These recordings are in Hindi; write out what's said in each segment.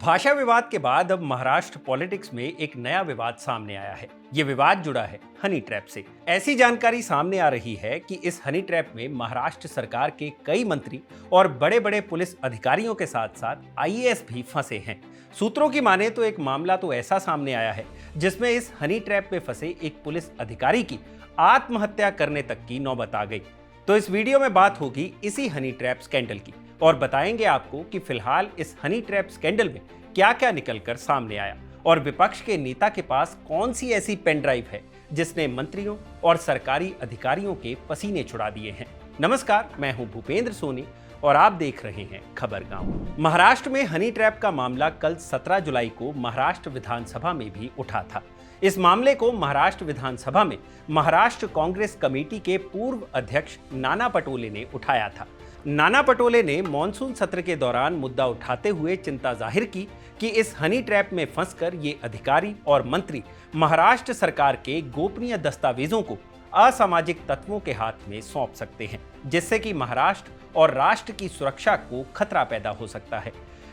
भाषा विवाद के बाद अब महाराष्ट्र पॉलिटिक्स में एक नया विवाद सामने आया है। ये विवाद जुड़ा है हनी ट्रैप से। ऐसी जानकारी सामने आ रही है कि इस हनी ट्रैप में महाराष्ट्र सरकार के कई मंत्री और बड़े बड़े पुलिस अधिकारियों के साथ साथ आईएएस भी फंसे हैं। सूत्रों की माने तो एक मामला तो ऐसा सामने आया है जिसमें इस हनी ट्रैप में फंसे एक पुलिस अधिकारी की आत्महत्या करने तक की नौबत आ गई। तो इस वीडियो में बात होगी इसी हनी ट्रैप स्कैंडल की और बताएंगे आपको कि फिलहाल इस हनी ट्रैप स्कैंडल में क्या क्या निकलकर सामने आया और विपक्ष के नेता के पास कौन सी ऐसी पेन ड्राइव है जिसने मंत्रियों और सरकारी अधिकारियों के पसीने छुड़ा दिए हैं। नमस्कार, मैं हूं भूपेंद्र सोनी और आप देख रहे हैं खबर गांव। महाराष्ट्र में हनी ट्रैप का मामला कल 17 जुलाई को महाराष्ट्र विधानसभा में भी उठा था। इस मामले को महाराष्ट्र विधानसभा में महाराष्ट्र कांग्रेस कमेटी के पूर्व अध्यक्ष नाना पटोले ने उठाया था। नाना पटोले ने मॉनसून सत्र के दौरान मुद्दा उठाते हुए चिंता जाहिर की कि इस हनी ट्रैप में फंसकर ये अधिकारी और मंत्री महाराष्ट्र सरकार के गोपनीय दस्तावेजों को असामाजिक तत्वों के हाथ में सौंप सकते हैं, जिससे कि महाराष्ट्र और राष्ट्र की सुरक्षा को खतरा पैदा हो सकता है।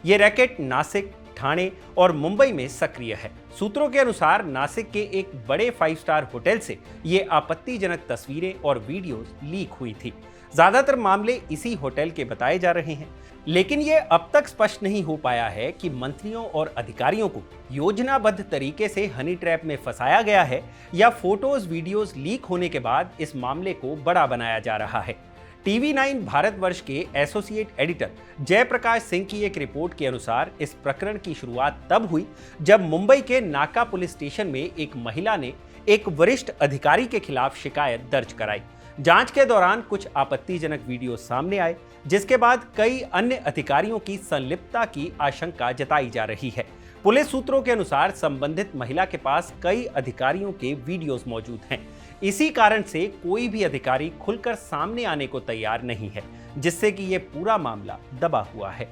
ये रैकेट नासिक, ठाणे और मुंबई में सक्रिय है। सूत्रों के अनुसार नासिक के एक बड़े 5 स्टार होटल से ये आपत्तिजनक तस्वीरें और वीडियोस लीक हुई थी। ज्यादातर मामले इसी होटल के बताए जा रहे हैं, लेकिन ये अब तक स्पष्ट नहीं हो पाया है कि मंत्रियों और अधिकारियों को योजनाबद्ध तरीके से हनी ट्रैप में फंसाया गया है या फोटोज वीडियोस लीक होने के बाद इस मामले को बड़ा बनाया जा रहा है। टीवी 9 भारतवर्ष के एसोसिएट एडिटर जयप्रकाश सिंह की एक रिपोर्ट के अनुसार इस प्रकरण की शुरुआत तब हुई जब मुंबई के नाका पुलिस स्टेशन में एक महिला ने एक वरिष्ठ अधिकारी के खिलाफ शिकायत दर्ज कराई। जांच के दौरान कुछ आपत्तिजनक वीडियो सामने आए, जिसके बाद कई अन्य अधिकारियों की संलिप्तता की आशंका जताई जा रही है। पुलिस सूत्रों के अनुसार संबंधित महिला के पास कई अधिकारियों के वीडियोस मौजूद हैं। इसी कारण से कोई भी अधिकारी खुलकर सामने आने को तैयार नहीं है, जिससे कि ये पूरा मामला दबा हुआ है।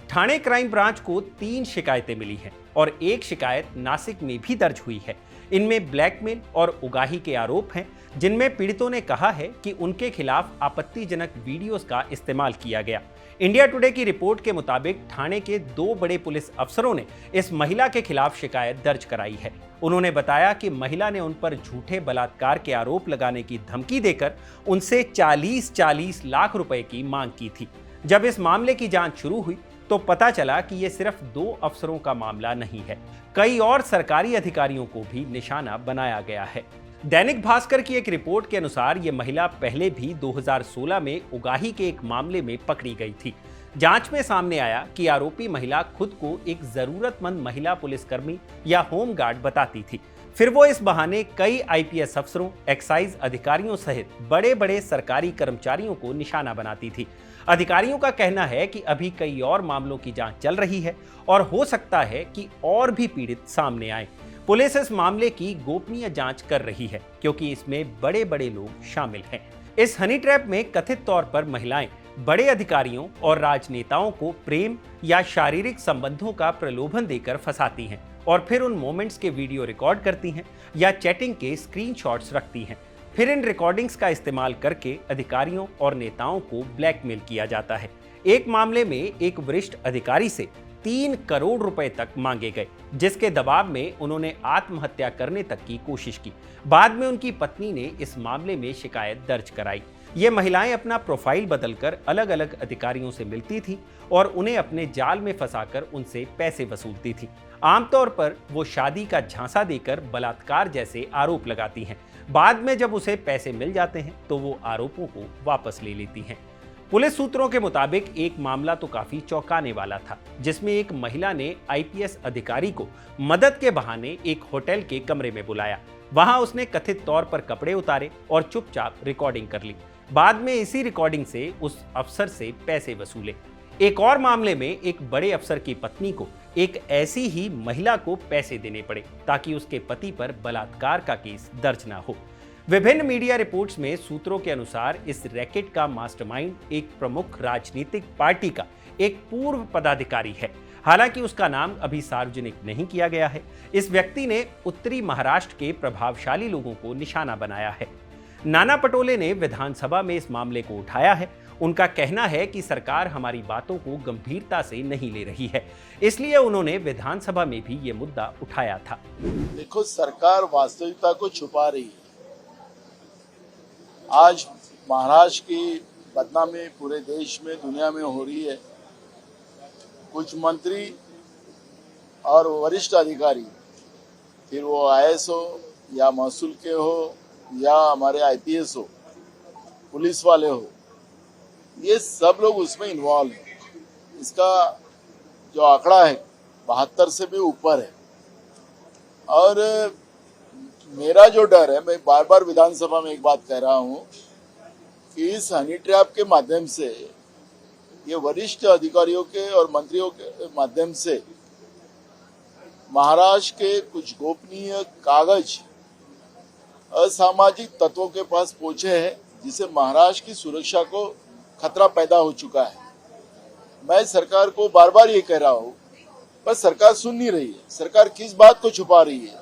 ठाणे क्राइम ब्रांच को 3 शिकायतें मिली हैं और एक शिकायत नासिक में भी दर्ज हुई है। इनमें ब्लैकमेल और उगाही के आरोप हैं, जिनमें पीड़ितों ने कहा है कि उनके खिलाफ आपत्तिजनक वीडियोस का इस्तेमाल किया गया। इंडिया टुडे की रिपोर्ट के मुताबिक ठाणे के 2 बड़े पुलिस अफसरों ने इस महिला के खिलाफ शिकायत दर्ज कराई है। उन्होंने बताया कि महिला ने उन पर झूठे बलात्कार के आरोप लगाने की धमकी देकर उनसे 40 लाख रुपए की मांग की थी। जब इस मामले की जांच शुरू हुई तो पता चला कि ये सिर्फ 2 अफसरों का मामला नहीं है, कई और सरकारी अधिकारियों को भी निशाना बनाया गया है। दैनिक भास्कर की एक रिपोर्ट के अनुसार ये महिला पहले भी 2016 में उगाही के एक मामले में पकड़ी गई थी। जांच में सामने आया कि आरोपी महिला खुद को एक जरूरतमंद महिला पुलिसकर्मी या होमगार्ड बताती थी। फिर वो इस बहाने कई आईपीएस अफसरों, एक्साइज अधिकारियों सहित बड़े बड़े सरकारी कर्मचारियों को निशाना बनाती थी। अधिकारियों का कहना है कि अभी कई और मामलों की जांच चल रही है और हो सकता है कि और भी पीड़ित सामने आए। पुलिस इस मामले की गोपनीय जांच कर रही है क्योंकि इसमें बड़े बड़े लोग शामिल हैं। इस हनी ट्रैप में कथित तौर पर महिलाएं बड़े अधिकारियों और राजनेताओं को प्रेम या शारीरिक संबंधों का प्रलोभन देकर फंसाती हैं और फिर उन मोमेंट्स के वीडियो रिकॉर्ड करती हैं या चैटिंग के स्क्रीनशॉट्स रखती हैं। फिर इन रिकॉर्डिंग्स का इस्तेमाल करके अधिकारियों और नेताओं को ब्लैकमेल किया जाता है। एक मामले में एक वरिष्ठ अधिकारी से 3 करोड़ रुपए तक मांगे गए, जिसके दबाव में उन्होंने आत्महत्या करने तक की कोशिश की। बाद में उनकी पत्नी ने इस मामले में शिकायत दर्ज कराई। ये महिलाएं अपना प्रोफाइल बदलकर अलग अलग अधिकारियों से मिलती थी और उन्हें अपने जाल में फंसाकर उनसे पैसे वसूलती थी। आमतौर पर वो शादी का झांसा देकर बलात्कार जैसे आरोप लगाती हैं। बाद में जब उसे पैसे मिल जाते हैं तो वो आरोपों को वापस ले लेती हैं। पुलिस सूत्रों के मुताबिक एक मामला तो काफी चौंकाने वाला था, जिसमें एक महिला ने आईपीएस अधिकारी को मदद के बहाने एक होटल के कमरे में बुलाया। वहां उसने कथित तौर पर कपड़े उतारे और चुपचाप रिकॉर्डिंग कर ली। बाद में इसी रिकॉर्डिंग से उस अफसर से पैसे वसूले। एक और मामले में एक बड़े अफसर की पत्नी को एक ऐसी ही महिला को पैसे देने पड़े ताकि उसके पति पर बलात्कार का केस दर्ज ना हो। विभिन्न मीडिया रिपोर्ट्स में सूत्रों के अनुसार इस रैकेट का मास्टरमाइंड एक प्रमुख राजनीतिक पार्टी का एक पूर्व पदाधिकारी है। हालांकि उसका नाम अभी सार्वजनिक नहीं किया गया है। इस व्यक्ति ने उत्तरी महाराष्ट्र के प्रभावशाली लोगों को निशाना बनाया है। नाना पटोले ने विधानसभा में इस मामले को उठाया है उनका कहना है कि सरकार हमारी बातों को गंभीरता से नहीं ले रही है, इसलिए उन्होंने विधानसभा में भी ये मुद्दा उठाया था। देखो, सरकार वास्तविकता को छुपा रही है। आज महाराष्ट्र की बदनामी पूरे देश में, दुनिया में हो रही है। कुछ मंत्री और वरिष्ठ अधिकारी, फिर वो आईएएस हो या महसूल के हो या हमारे आईपीएस हो, पुलिस वाले हो, ये सब लोग उसमें इन्वॉल्व हैं। इसका जो आंकड़ा है 72 से भी ऊपर है। और मेरा जो डर है, मैं बार बार विधानसभा में एक बात कह रहा हूँ कि इस हनी ट्रैप के माध्यम से, ये वरिष्ठ अधिकारियों के और मंत्रियों के माध्यम से महाराष्ट्र के कुछ गोपनीय कागज असामाजिक तत्वों के पास पहुंचे हैं, जिससे महाराष्ट्र की सुरक्षा को खतरा पैदा हो चुका है। मैं सरकार को बार बार ये कह रहा हूँ, पर सरकार सुन नहीं रही है। सरकार किस बात को छुपा रही है?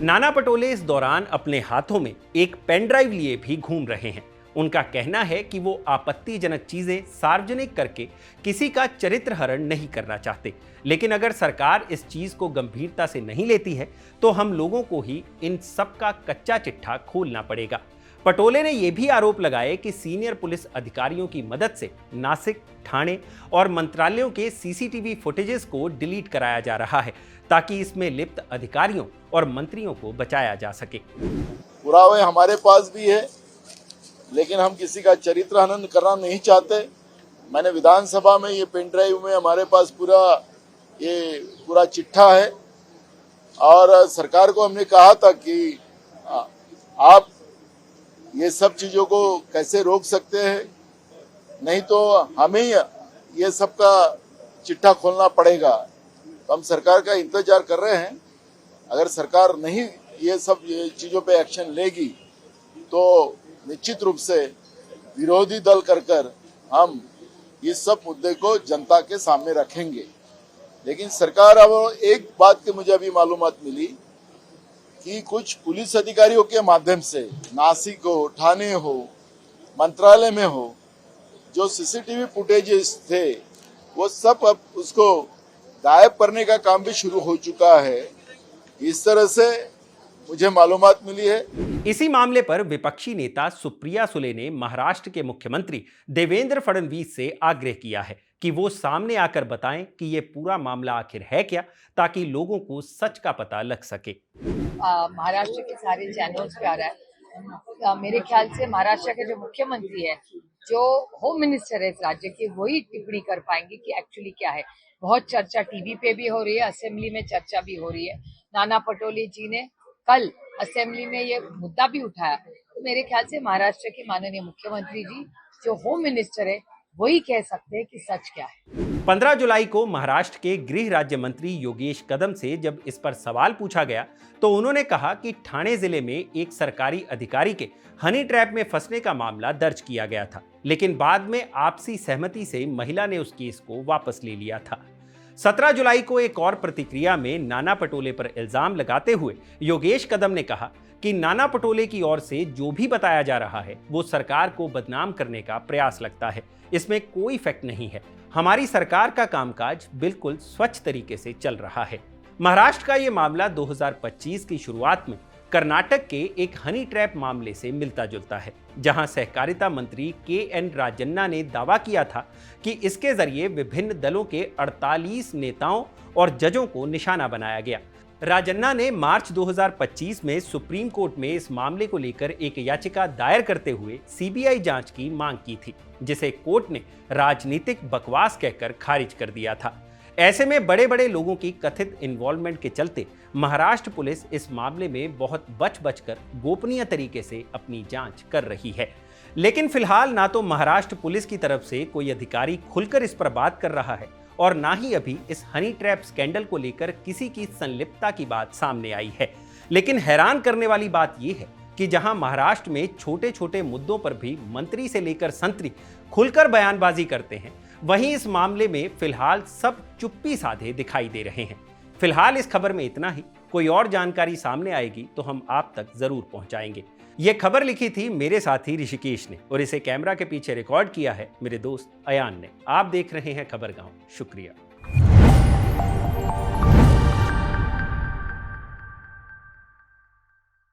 नाना पटोले इस दौरान अपने हाथों में एक पेन ड्राइव लिए भी घूम रहे हैं। उनका कहना है कि वो आपत्तिजनक चीजें सार्वजनिक करके किसी का चरित्र हरण नहीं करना चाहते, लेकिन अगर सरकार इस चीज को गंभीरता से नहीं लेती है तो हम लोगों को ही इन सब का कच्चा चिट्ठा खोलना पड़ेगा। पटोले ने यह भी आरोप लगाए कि सीनियर पुलिस अधिकारियों की मदद से नासिक, ठाणे और मंत्रालयों के सीसीटीवी फुटेजेस को डिलीट कराया जा रहा है, ताकि इसमें लिप्त अधिकारियों और मंत्रियों को बचाया जा सके। पुरावे हमारे पास भी है, लेकिन हम किसी का चरित्र हनन करना नहीं चाहते। मैंने विधानसभा में ये पेन ड्राइव में हमारे पास पूरा चिट्ठा है, और सरकार को हमने कहा था कि आप ये सब चीजों को कैसे रोक सकते हैं, नहीं तो हमें ये सब का चिट्ठा खोलना पड़ेगा। तो हम सरकार का इंतजार कर रहे हैं। अगर सरकार नहीं ये सब चीजों पे एक्शन लेगी तो निश्चित रूप से विरोधी दल कर हम इस सब मुद्दे को जनता के सामने रखेंगे। लेकिन सरकार, अब एक बात की मुझे अभी मालूमात मिली कि कुछ पुलिस अधिकारियों के माध्यम से नासिक हो, ठाणे हो, मंत्रालय में हो, जो सीसीटीवी फुटेजेस थे वो सब अब उसको गायब करने का काम भी शुरू हो चुका है। इस तरह से मुझे मालूमात मिली है। इसी मामले पर विपक्षी नेता सुप्रिया सुले ने महाराष्ट्र के मुख्यमंत्री देवेंद्र फडणवीस से आग्रह किया है कि वो सामने आकर बताएं कि ये पूरा मामला आखिर है क्या, ताकि लोगों को सच का पता लग सके। महाराष्ट्र के सारे चैनल्स पे आ रहा है। मेरे ख्याल से महाराष्ट्र के जो मुख्यमंत्री है, जो होम मिनिस्टर है इस राज्य के, वही टिप्पणी कर पाएंगे कि एक्चुअली क्या है। बहुत चर्चा टीवी पे भी हो रही है, असेंबली में चर्चा भी हो रही है। नाना पटोले जी ने कल असेंबली में ये मुद्दा भी उठाया। तो मेरे ख्याल से महाराष्ट्र के माननीय मुख्यमंत्री जी, जो होम मिनिस्टर है, वही कह सकते हैं कि सच क्या है। 15 जुलाई को महाराष्ट्र के गृह राज्य मंत्री योगेश कदम से जब इस पर सवाल पूछा गया तो उन्होंने कहा कि ठाणे जिले में एक सरकारी अधिकारी के हनी ट्रैप में फंसने का मामला दर्ज किया गया था, लेकिन बाद में आपसी सहमति से महिला ने उस केस को वापस ले लिया था। 17 जुलाई को एक और प्रतिक्रिया में नाना पटोले पर इल्जाम लगाते हुए योगेश कदम ने कहा कि नाना पटोले की ओर से जो भी बताया जा रहा है वो सरकार को बदनाम करने का प्रयास लगता है, इसमें कोई फैक्ट नहीं है। हमारी सरकार का कामकाज बिल्कुल स्वच्छ तरीके से चल रहा है। महाराष्ट्र का ये मामला 2025 की शुरुआत में कर्नाटक के एक हनी ट्रैप मामले से मिलता जुलता है, जहां सहकारिता मंत्री के.एन. राजन्ना ने दावा किया था कि इसके जरिए विभिन्न दलों के 48 नेताओं और जजों को निशाना बनाया गया। राजन्ना ने मार्च 2025 में सुप्रीम कोर्ट में इस मामले को लेकर एक याचिका दायर करते हुए सीबीआई जांच की मांग की थी, जिसे कोर्ट ने राजनीतिक बकवास कहकर खारिज कर दिया था। ऐसे में बड़े बड़े लोगों की कथित इन्वॉल्वमेंट के चलते महाराष्ट्र पुलिस इस मामले में बहुत बच-बच कर गोपनीय तरीके से अपनी जांच कर रही है। लेकिन फिलहाल ना तो महाराष्ट्र पुलिस की तरफ से कोई अधिकारी खुलकर इस पर बात कर रहा है और ना ही अभी इस हनी ट्रैप स्कैंडल को लेकर किसी की संलिप्तता की बात सामने आई है। लेकिन हैरान करने वाली बात यह है कि जहां महाराष्ट्र में छोटे छोटे मुद्दों पर भी मंत्री से लेकर संतरी खुलकर बयानबाजी करते हैं, वहीं इस मामले में फिलहाल सब चुप्पी साधे दिखाई दे रहे हैं। फिलहाल इस खबर में इतना ही। कोई और जानकारी सामने आएगी तो हम आप तक जरूर पहुंचाएंगे। ये खबर लिखी थी मेरे साथी ऋषिकेश ने और इसे कैमरा के पीछे रिकॉर्ड किया है मेरे दोस्त अयान ने। आप देख रहे हैं खबर गांव। शुक्रिया।